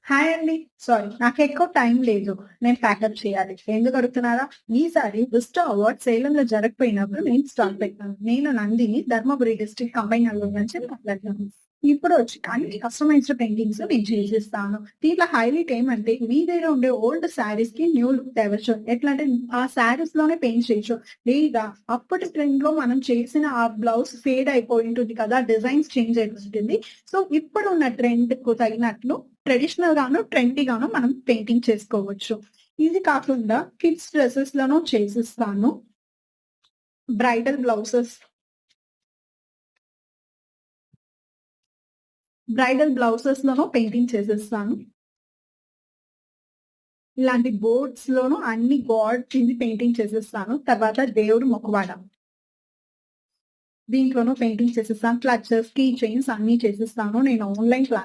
Hi అండి. Sorry నాకెక్కువ time లేదు. నేను ప్యాకప్ చేయాలి. ఎందుకు అడుగుతున్నారా? ఈసారి విస్టా అవార్డ్ సేలంలో జరగకపోయినప్పుడు నేను స్టాల్ పెట్టాను. నేను నందిని ధర్మపురి డిస్ట్రిక్ట్ కంబైన్ అల్లూరు నుంచి మాట్లాడుతున్నాను. ఇప్పుడొచ్చి అన్ని కస్టమైజ్డ్ పెయింటింగ్స్ నేను చేసిస్తాను. దీంట్లో హైలైట్ ఏమంటే మీ దగ్గర ఉండే ఓల్డ్ శారీస్‌కి న్యూ లుక్ తేవచ్చు. ఎట్లా అంటే ఆ శారీస్‌లోనే పెయింట్ చేయొచ్చు. లేదా అప్పటి ట్రెండ్‌లో మనం చేసిన ఆ బ్లౌజ్ ఫేడ్ అయిపోయి ఉంటుంది కదా! డిజైన్స్ చేంజ్ అయిపోతుంది. సో, ఇప్పుడున్న ట్రెండ్‌కు తగినట్లు ట్రెడిషనల్ గాను, ట్రెండీ గాను మనం పెయింటింగ్ చేసుకోవచ్చు. ఇది కాకుండా కిడ్స్ డ్రెసెస్‌లోనూ చేసిస్తాను. బ్రైడల్ బ్లౌజెస్ బ్రైడల్ బ్లౌజెస్‌లోనూ పెయింటింగ్ చేసిస్తాను. ఇలాంటి బోర్డ్స్‌లోనూ అన్ని గాడ్స్‌ది పెయింటింగ్ చేసిస్తాను. తర్వాత దేవుడు మొక్కువాడ దీంట్లోనూ పెయింటింగ్ చేసిస్తాను. క్లచెస్, కీ చైన్స్ అన్నీ చేసిస్తాను. నేను ఆన్‌లైన్ క్లాస్